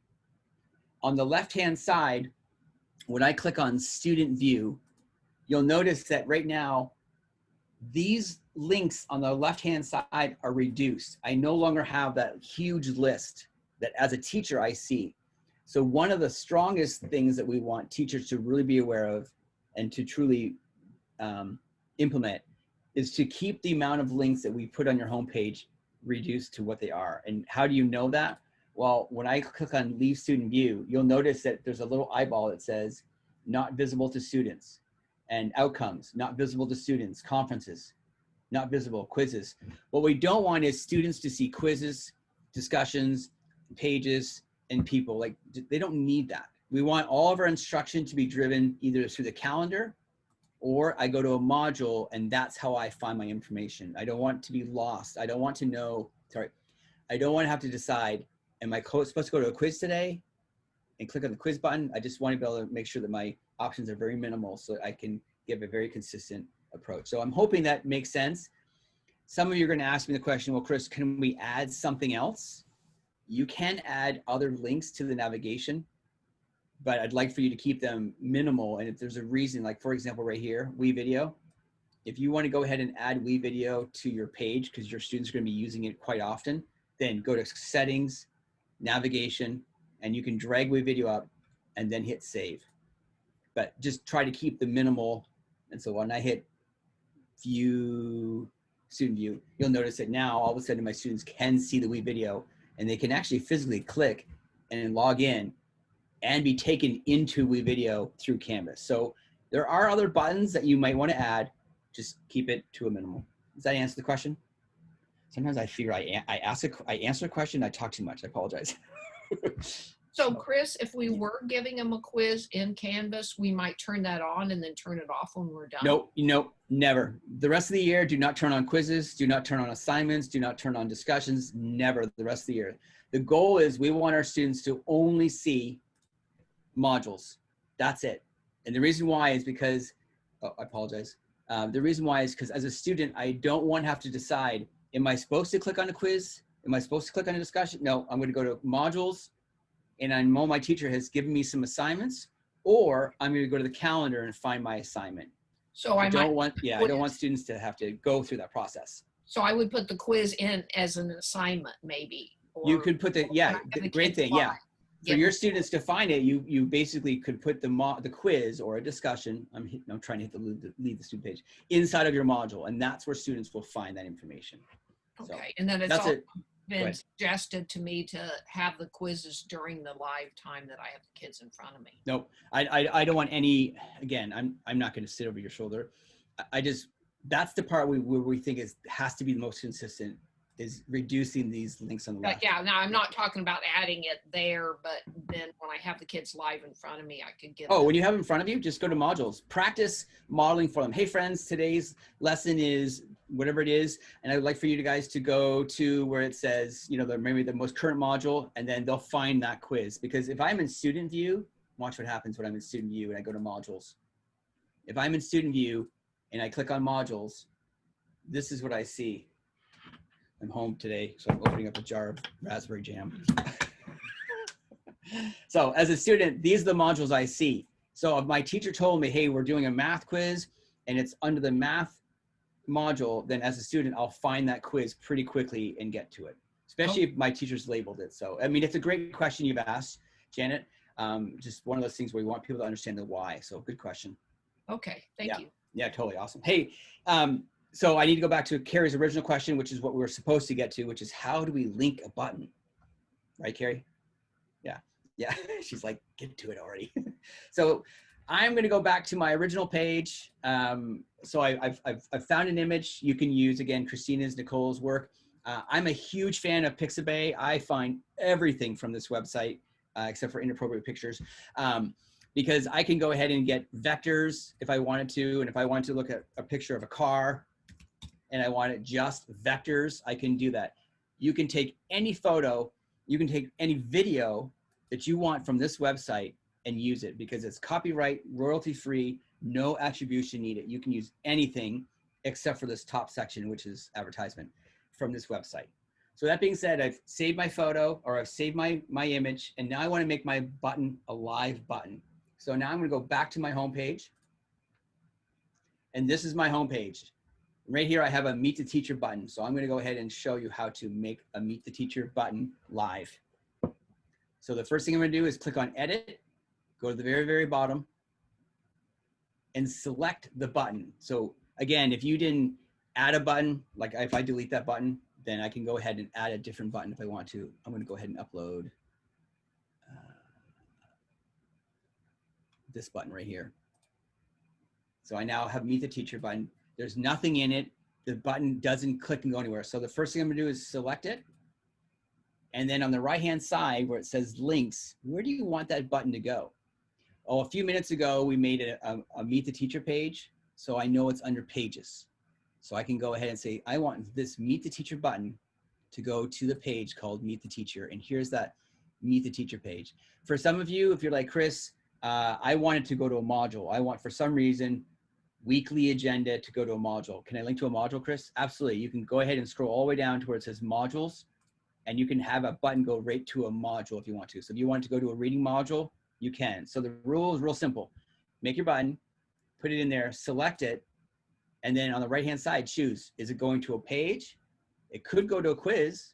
On the left-hand side, when I click on Student View, you'll notice that right now, these links on the left-hand side are reduced. I no longer have that huge list that as a teacher I see. So one of the strongest things that we want teachers to really be aware of and to truly implement is to keep the amount of links that we put on your homepage reduced to what they are. And how do you know that? Well, when I click on Leave Student View, you'll notice that there's a little eyeball that says not visible to students, and outcomes, not visible to students, conferences, not visible, quizzes. What we don't want is students to see quizzes, discussions, pages, and people. Like, they don't need that. We want all of our instruction to be driven either through the calendar, or I go to a module and that's how I find my information. I don't want to be lost. I don't want to know, I don't want to have to decide, am I supposed to go to a quiz today and click on the quiz button? I just want to be able to make sure that my options are very minimal so that I can give a very consistent approach. So I'm hoping that makes sense. Some of you are going to ask me the question, well, Chris, can we add something else? You can add other links to the navigation, but I'd like for you to keep them minimal. And if there's a reason, like for example, right here, WeVideo, if you want to go ahead and add WeVideo to your page because your students are going to be using it quite often, then go to settings, navigation, and you can drag WeVideo up and then hit save. But just try to keep the minimal. And so when I hit view, student view, you'll notice that now all of a sudden my students can see the WeVideo and they can actually physically click and log in and be taken into WeVideo through Canvas. So there are other buttons that you might want to add. Just keep it to a minimal. Does that answer the question? Sometimes I figure I answer a question, I talk too much. I apologize. So Chris, if we were giving them a quiz in Canvas, we might turn that on and then turn it off when we're done. Nope, never. The rest of the year, do not turn on quizzes, do not turn on assignments, do not turn on discussions, never the rest of the year. The goal is we want our students to only see modules. That's it. And the reason why is because, oh, I apologize. The reason why is because as a student, I don't want to have to decide, am I supposed to click on a quiz? Am I supposed to click on a discussion? No, I'm going to go to modules. And I know my teacher has given me some assignments, or I'm going to go to the calendar and find my assignment. So I don't want students to have to go through that process. So I would put the quiz in as an assignment, maybe. You could put the great thing, yeah. For your students to find it, you basically could put the quiz or a discussion. I'm trying to hit the leave the student page inside of your module, and that's where students will find that information. Okay, So, and then it's all been Good. Suggested to me to have the quizzes during the live time that I have the kids in front of me. Nope, I don't want any. Again, I'm not going to sit over your shoulder. That's the part where we think has to be the most consistent, is reducing these links on the left. Yeah, now I'm not talking about adding it there, but then when I have the kids live in front of me, I could get. Oh, when you have it in front of you, just go to modules. Practice modeling for them. Hey friends, today's lesson is whatever it is, and I would like for you guys to go to where it says, maybe the most current module, and then they'll find that quiz. Because if I'm in student view, watch what happens when I'm in student view and I go to modules. If I'm in student view and I click on modules, this is what I see. I'm home today, so I'm opening up a jar of raspberry jam. So as a student, these are the modules I see. So if my teacher told me, hey, we're doing a math quiz and it's under the math module, then as a student, I'll find that quiz pretty quickly and get to it, especially if my teacher's labeled it. So, I mean, it's a great question you've asked, Janet. Just one of those things where we want people to understand the why. So good question. Okay, thank you. Yeah, totally awesome. Hey, so I need to go back to Carrie's original question, which is what we were supposed to get to, which is how do we link a button? Right, Carrie? Yeah. She's like, get to it already. So I'm going to go back to my original page. So I've found an image you can use, again, Christina's, Nicole's work. I'm a huge fan of Pixabay. I find everything from this website, except for inappropriate pictures, because I can go ahead and get vectors if I wanted to. And if I wanted to look at a picture of a car and I wanted just vectors, I can do that. You can take any photo, you can take any video that you want from this website and use it because it's copyright, royalty free, no attribution needed. You can use anything except for this top section, which is advertisement from this website. So that being said, I've saved my photo or I've saved my image, and now I want to make my button a live button. So now I'm going to go back to my home page, and this is my home page. Right here, I have a Meet the Teacher button. So I'm going to go ahead and show you how to make a Meet the Teacher button live. So the first thing I'm going to do is click on Edit, go to the very, very bottom, and select the button. So again, if you didn't add a button, like if I delete that button, then I can go ahead and add a different button if I want to. I'm going to go ahead and upload this button right here. So I now have Meet the Teacher button. There's nothing in it. The button doesn't click and go anywhere. So the first thing I'm going to do is select it. And then on the right-hand side where it says links, where do you want that button to go? Oh, a few minutes ago, we made a Meet the Teacher page. So I know it's under pages. So I can go ahead and say, I want this Meet the Teacher button to go to the page called Meet the Teacher. And here's that Meet the Teacher page. For some of you, if you're like, Chris, I wanted to go to a module. I want, for some reason, weekly agenda to go to a module. Can I link to a module, Chris? Absolutely. You can go ahead and scroll all the way down to where it says modules, and you can have a button go right to a module if you want to. So if you want to go to a reading module, you can. So the rule is real simple. Make your button, put it in there, select it, and then on the right-hand side, choose. Is it going to a page? It could go to a quiz,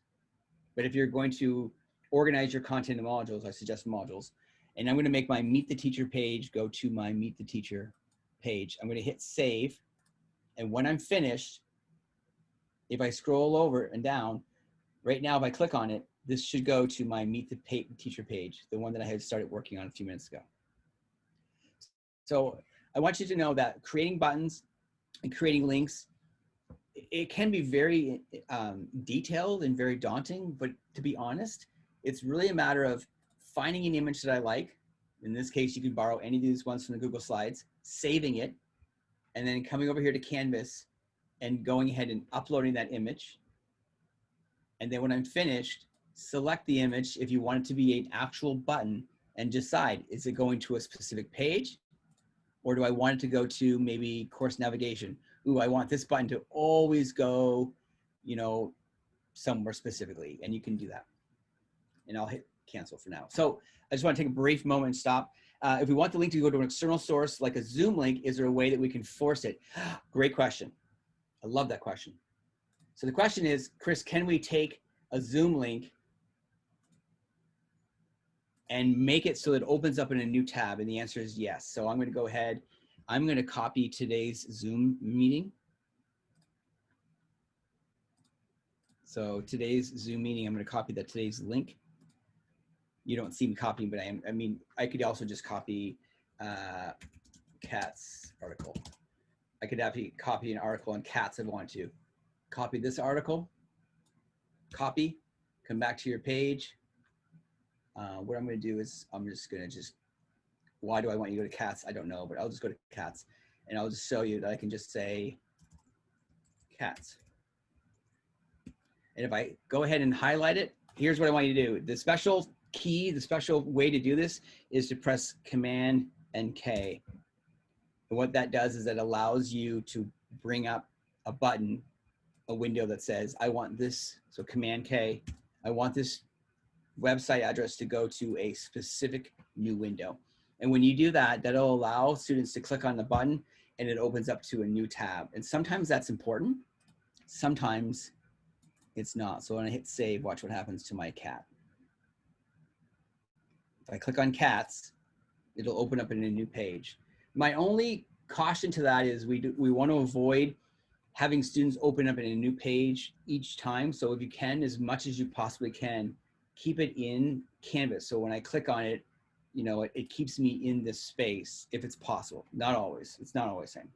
but if you're going to organize your content in modules, I suggest modules. And I'm going to make my Meet the Teacher page go to my Meet the Teacher page. I'm going to hit save. And when I'm finished, if I scroll over and down, right now, if I click on it, this should go to my Meet the Teacher page, the one that I had started working on a few minutes ago. So I want you to know that creating buttons and creating links, it can be very detailed and very daunting, but to be honest, it's really a matter of finding an image that I like. In this case, you can borrow any of these ones from the Google Slides, saving it, and then coming over here to Canvas and going ahead and uploading that image. And then when I'm finished, select the image if you want it to be an actual button and decide, is it going to a specific page? Or do I want it to go to maybe course navigation? Ooh, I want this button to always go, you know, somewhere specifically, and you can do that. And I'll hit cancel for now. So I just want to take a brief moment and stop. If we want the link to go to an external source like a Zoom link, is there a way that we can force it? Great question. I love that question. So the question is, Chris, can we take a Zoom link and make it so it opens up in a new tab? And the answer is yes. So I'm going to go ahead. I'm going to copy today's Zoom meeting. So today's Zoom meeting, I'm going to copy today's link. You don't see me copying, but I mean, I could also just copy Kat's article. I could actually copy an article on cats if I want to. Copy this article, copy, come back to your page. What I'm going to do is I'm just going to why do I want you to go to cats? I don't know, but I'll just go to cats, and I'll just show you that I can just say cats. And if I go ahead and highlight it, here's what I want you to do. The special key, the special way to do this is to press Command and K. And what that does is it allows you to bring up a button, a window that says, I want this, so Command K, I want this website address to go to a specific new window. And when you do that, that'll allow students to click on the button and it opens up to a new tab. And sometimes that's important, sometimes it's not. So when I hit save, watch what happens to my cat. If I click on cats, it'll open up in a new page. My only caution to that is we want to avoid having students open up in a new page each time. So if you can, as much as you possibly can, keep it in Canvas. So when I click on it, you know, it keeps me in this space if it's possible. Not always. It's not always the same.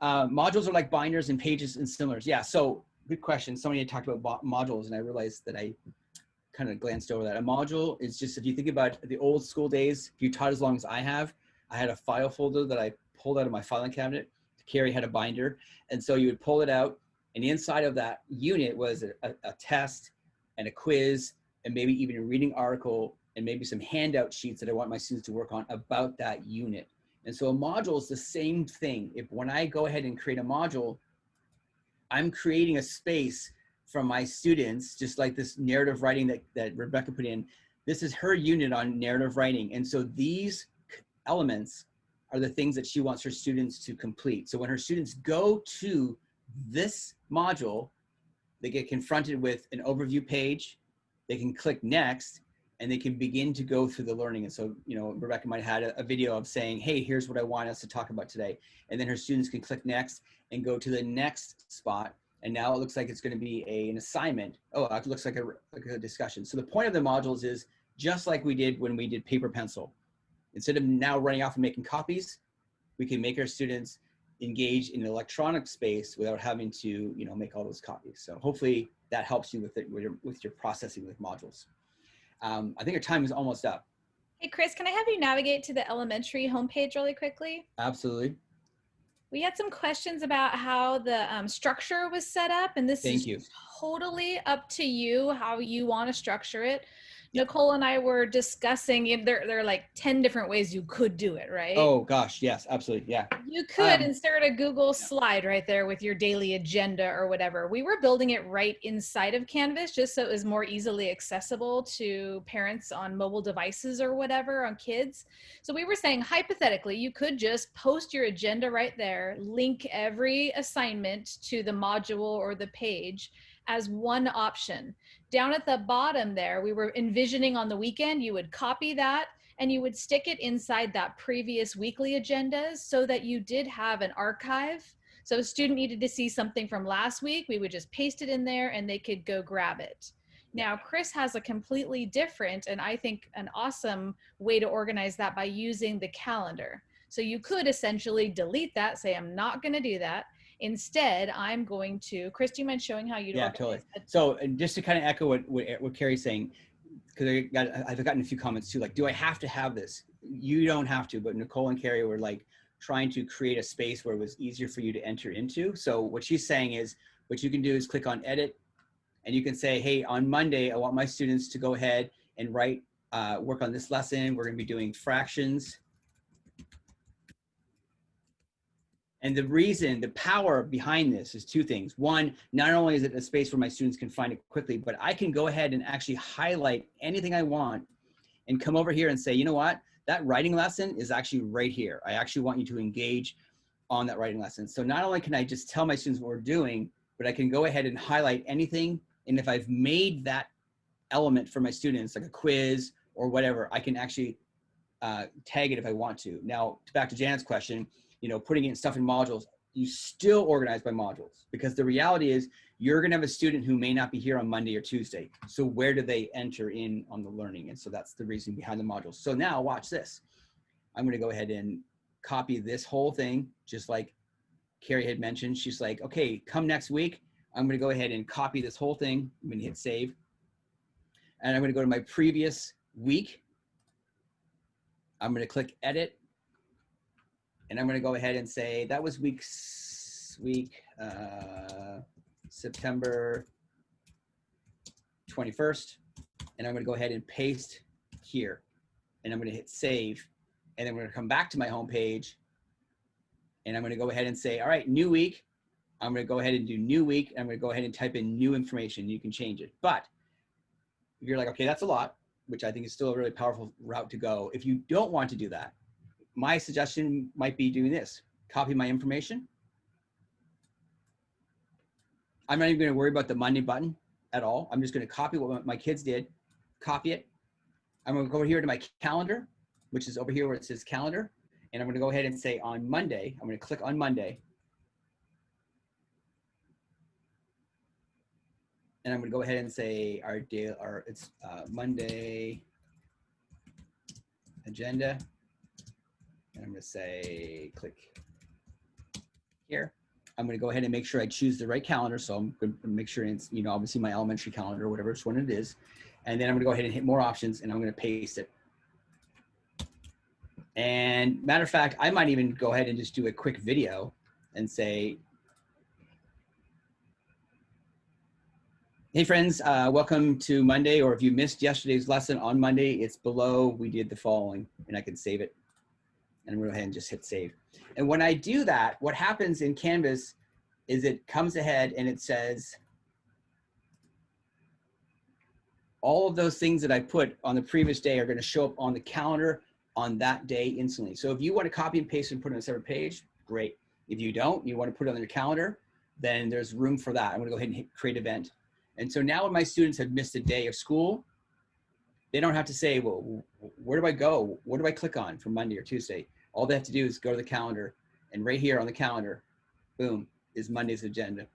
Modules are like binders and pages and similars. Yeah, so good question. Somebody had talked about modules, and I realized that I kind of glanced over that. A module is just, if you think about the old school days, if you taught as long as I had a file folder that I pulled out of my filing cabinet. Carrie had a binder. And so you would pull it out, and inside of that unit was a test and a quiz, and maybe even a reading article, and maybe some handout sheets that I want my students to work on about that unit. And so a module is the same thing. When I go ahead and create a module, I'm creating a space from my students, just like this narrative writing that Rebecca put in. This is her unit on narrative writing. And so these elements are the things that she wants her students to complete. So when her students go to this module, they get confronted with an overview page, they can click next, and they can begin to go through the learning. And so, you know, Rebecca might have had a video of saying, hey, here's what I want us to talk about today. And then her students can click next and go to the next spot. And now it looks like it's going to be an assignment. Oh, it looks like a discussion. So the point of the modules is just like we did when we did paper pencil. Instead of now running off and making copies, we can make our students engage in an electronic space without having to, you know, make all those copies. So hopefully that helps you with your processing with modules. I think our time is almost up. Hey, Chris, can I have you navigate to the elementary homepage really quickly? Absolutely. We had some questions about how the structure was set up, and this Thank is you. totally up to you how you want to structure it. Yeah. Nicole and I were discussing, there are like 10 different ways you could do it, right? Oh gosh, yes, absolutely, yeah. You could insert a Google slide right there with your daily agenda or whatever. We were building it right inside of Canvas just so it was more easily accessible to parents on mobile devices or whatever, on kids. So we were saying, hypothetically, you could just post your agenda right there, link every assignment to the module or the page as one option. Down at the bottom there, we were envisioning on the weekend, you would copy that and you would stick it inside that previous weekly agendas so that you did have an archive. So a student needed to see something from last week, we would just paste it in there and they could go grab it. Now, Chris has a completely different, and I think an awesome way to organize that by using the calendar. So you could essentially delete that, say, I'm not going to do that. Instead, I'm going to, Chris, do you mind showing how you'd organize totally. it? So just to kind of echo what Carrie's saying, because I've gotten a few comments too, like, do I have to have this? You don't have to, but Nicole and Carrie were like trying to create a space where it was easier for you to enter into. So what she's saying is, what you can do is click on edit, and you can say, hey, on Monday, I want my students to go ahead and write, work on this lesson. We're going to be doing fractions. And the reason, the power behind this is two things. One, not only is it a space where my students can find it quickly, but I can go ahead and actually highlight anything I want and come over here and say, you know what, that writing lesson is actually right here. I actually want you to engage on that writing lesson. So not only can I just tell my students what we're doing, but I can go ahead and highlight anything. And if I've made that element for my students, like a quiz or whatever, I can actually tag it if I want to. Now, back to Janet's question, you know, putting in stuff in modules, you still organize by modules, because the reality is you're going to have a student who may not be here on Monday or Tuesday. So where do they enter in on the learning? And so that's the reason behind the modules. So now watch this. I'm going to go ahead and copy this whole thing, just like Carrie had mentioned. She's like, okay, come next week, I'm going to go ahead and copy this whole thing. I'm going to hit save. And I'm going to go to my previous week. I'm going to click edit. And I'm going to go ahead and say that was September 21st. And I'm going to go ahead and paste here. And I'm going to hit save. And then we're going to come back to my home page. And I'm going to go ahead and say, all right, new week. I'm going to go ahead and do new week. And I'm going to go ahead and type in new information. You can change it. But if you're like, okay, that's a lot, which I think is still a really powerful route to go. If you don't want to do that, my suggestion might be doing this. Copy my information. I'm not even going to worry about the Monday button at all. I'm just going to copy what my kids did, copy it. I'm going to go over here to my calendar, which is over here where it says calendar. And I'm going to go ahead and say on Monday, I'm going to click on Monday. And I'm going to go ahead and say it's Monday agenda. And I'm going to say click here. I'm going to go ahead and make sure I choose the right calendar. So I'm going to make sure it's, you know, obviously my elementary calendar or whatever it's one it is. And then I'm going to go ahead and hit more options and I'm going to paste it. And matter of fact, I might even go ahead and just do a quick video and say, hey friends, welcome to Monday, or if you missed yesterday's lesson on Monday, it's below, we did the following, and I can save it. And I'm gonna go ahead and just hit save. And when I do that, what happens in Canvas is it comes ahead and it says, all of those things that I put on the previous day are gonna show up on the calendar on that day instantly. So if you wanna copy and paste and put it on a separate page, great. If you don't, you wanna put it on your calendar, then there's room for that. I'm gonna go ahead and hit create event. And so now when my students have missed a day of school, they don't have to say, well, where do I go? What do I click on for Monday or Tuesday? All they have to do is go to the calendar, and right here on the calendar, boom, is Monday's agenda.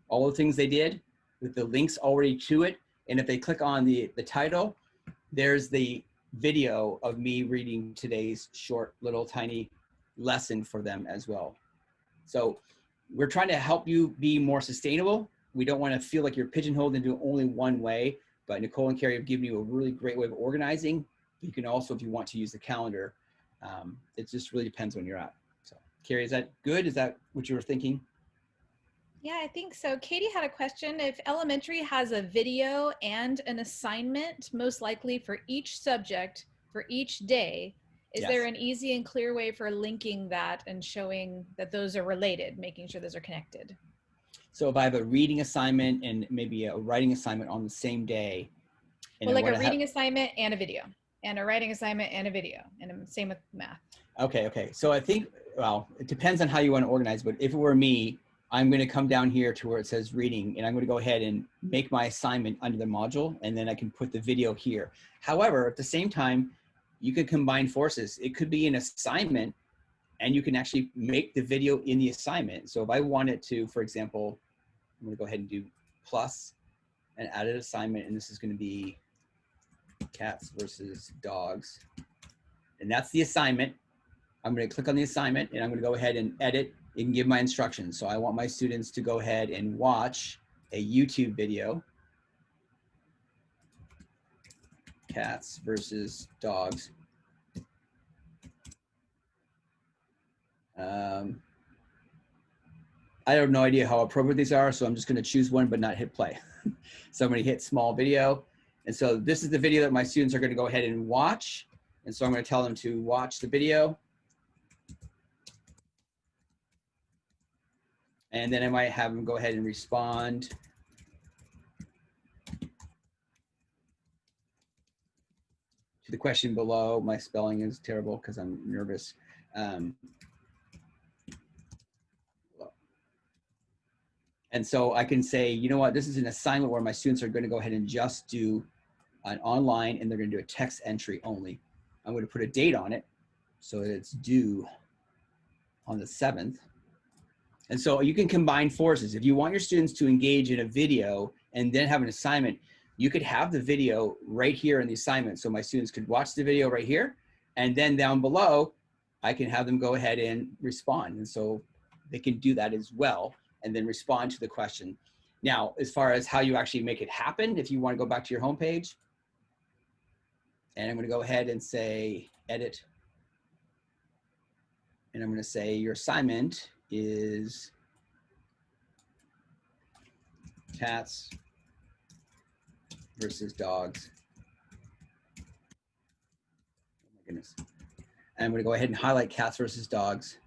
All the things they did with the links already to it. And if they click on the title, there's the video of me reading today's short little tiny lesson for them as well. So we're trying to help you be more sustainable. We don't want to feel like you're pigeonholed into only one way, but Nicole and Carrie have given you a really great way of organizing. You can also, if you want to use the calendar, it just really depends when you're at. So Carrie, is that good? Is that what you were thinking? Yeah, I think so. Katie had a question. If elementary has a video and an assignment, most likely for each subject for each day, is there an easy and clear way for linking that and showing that those are related, making sure those are connected? So if I have a reading assignment and maybe a writing assignment on the same day. And well, like a reading assignment and a video, and a writing assignment and a video, and same with math. Okay. So I think, well, it depends on how you want to organize, but if it were me, I'm going to come down here to where it says reading, and I'm going to go ahead and make my assignment under the module, and then I can put the video here. However, at the same time, you could combine forces. It could be an assignment, and you can actually make the video in the assignment. So if I wanted to, for example, I'm going to go ahead and do plus and add an assignment, and this is going to be cats versus dogs. And that's the assignment. I'm going to click on the assignment, and I'm going to go ahead and edit and give my instructions. So I want my students to go ahead and watch a YouTube video, cats versus dogs. I have no idea how appropriate these are, so I'm just going to choose one but not hit play. So I'm going to hit small video. And so this is the video that my students are going to go ahead and watch. And so I'm going to tell them to watch the video. And then I might have them go ahead and respond. To the question below. My spelling is terrible because I'm nervous. And so I can say, you know what, this is an assignment where my students are going to go ahead and just do an online, and they're going to do a text entry only. I'm going to put a date on it so that it's due on the 7th. And so you can combine forces. If you want your students to engage in a video and then have an assignment, you could have the video right here in the assignment. So my students could watch the video right here, and then down below, I can have them go ahead and respond. And so they can do that as well, and then respond to the question. Now, as far as how you actually make it happen, if you want to go back to your home page, and I'm going to go ahead and say edit. And I'm going to say your assignment is cats versus dogs. Oh my goodness. And I'm going to go ahead and highlight cats versus dogs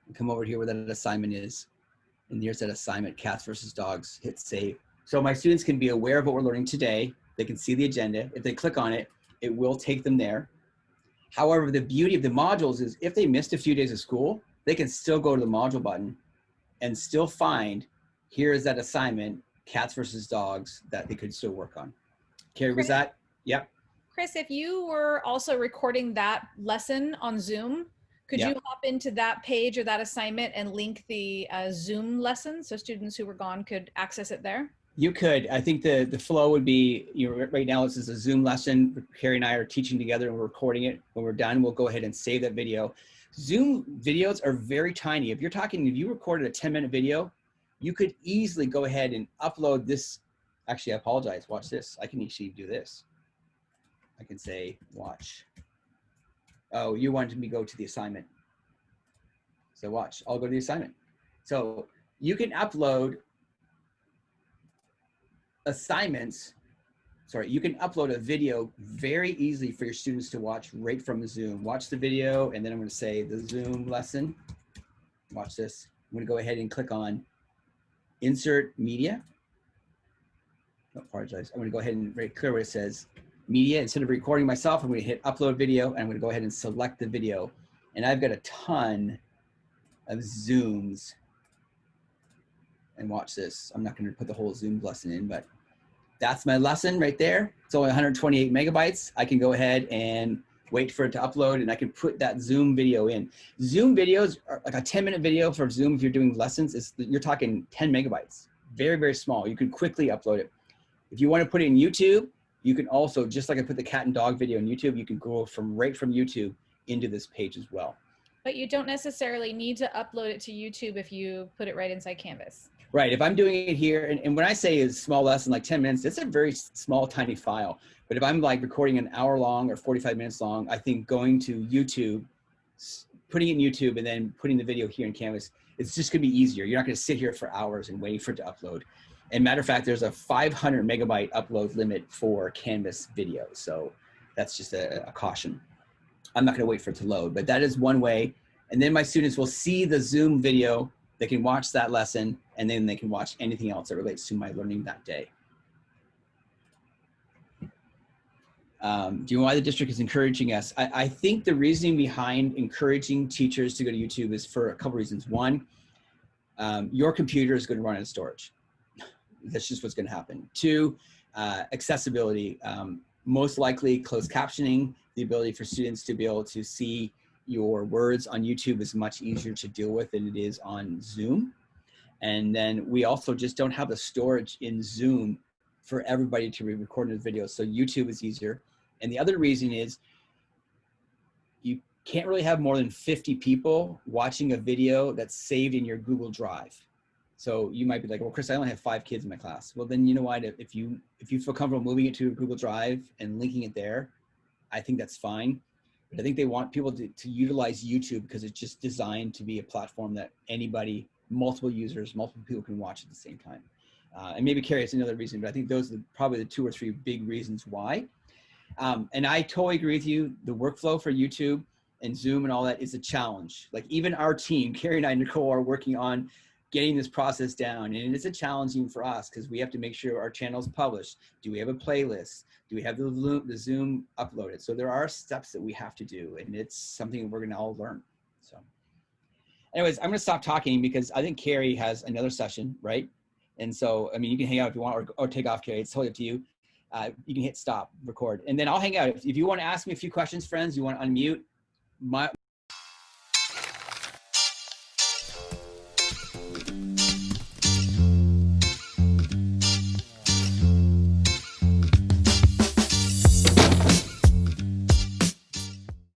and come over here where that assignment is. And here's that assignment, cats versus dogs. Hit save. So my students can be aware of what we're learning today. They can see the agenda. If they click on it, it will take them there. However, the beauty of the modules is if they missed a few days of school, they can still go to the module button and still find, here is that assignment, cats versus dogs, that they could still work on. Carrie, was that? Yep. Chris, if you were also recording that lesson on Zoom, could you hop into that page or that assignment and link the Zoom lesson so students who were gone could access it there? You could. I think the flow would be, right now this is a Zoom lesson. Carrie and I are teaching together and we're recording it. When we're done, we'll go ahead and save that video. Zoom videos are very tiny. If you recorded a 10-minute video, you could easily go ahead and upload this. Actually, I apologize. Watch this. I can actually do this. I can say, watch. Oh, you wanted me to go to the assignment. So watch, I'll go to the assignment. So you can upload assignments. Sorry, you can upload a video very easily for your students to watch right from Zoom. Watch the video, and then I'm going to say the Zoom lesson. Watch this. I'm going to go ahead and click on Insert Media. Oh, apologize. I'm going to go ahead and very clear where it says Media. Instead of recording myself, I'm going to hit Upload Video, and I'm going to go ahead and select the video. And I've got a ton of Zooms. And watch this. I'm not going to put the whole Zoom lesson in, but that's my lesson right there. It's only 128 megabytes. I can go ahead and wait for it to upload, and I can put that Zoom video in. Zoom videos are like a 10-minute video for Zoom. If you're doing lessons, you're talking 10 megabytes. Very, very small. You can quickly upload it. If you want to put it in YouTube, you can also, just like I put the cat and dog video on YouTube, you can go right from YouTube into this page as well. But you don't necessarily need to upload it to YouTube if you put it right inside Canvas. Right. If I'm doing it here, and when I say a small lesson, like 10 minutes, it's a very small, tiny file. But if I'm like recording an hour long or 45 minutes long, I think going to YouTube, putting it in YouTube and then putting the video here in Canvas, it's just going to be easier. You're not going to sit here for hours and wait for it to upload. And matter of fact, there's a 500 megabyte upload limit for Canvas video. So that's just a caution. I'm not going to wait for it to load, but that is one way. And then my students will see the Zoom video. They can watch that lesson, and then they can watch anything else that relates to my learning that day. Do you know why the district is encouraging us? I think the reasoning behind encouraging teachers to go to YouTube is for a couple reasons. One, your computer is going to run out of storage. That's just what's going to happen. Two, accessibility. Most likely closed captioning, the ability for students to be able to see your words on YouTube is much easier to deal with than it is on Zoom. And then we also just don't have the storage in Zoom for everybody to be recording the video. So YouTube is easier. And the other reason is you can't really have more than 50 people watching a video that's saved in your Google Drive. So you might be like, well, Chris, I only have 5 kids in my class. Well, then you know what? If you feel comfortable moving it to Google Drive and linking it there, I think that's fine. But I think they want people to utilize YouTube because it's just designed to be a platform that anybody, multiple users, multiple people can watch at the same time. And maybe Carrie is another reason, but I think those are probably the 2 or 3 big reasons why. And I totally agree with you. The workflow for YouTube and Zoom and all that is a challenge. Like even our team, Carrie and I, Nicole, are working on getting this process down. And it's a challenging for us because we have to make sure our channel is published. Do we have a playlist? Do we have the Zoom uploaded? So there are steps that we have to do, and it's something we're gonna all learn. So anyways, I'm gonna stop talking because I think Carrie has another session, right? And so, I mean, you can hang out if you want or take off, Carrie, it's totally up to you. You can hit stop, record, and then I'll hang out. If you wanna ask me a few questions, friends, you wanna unmute,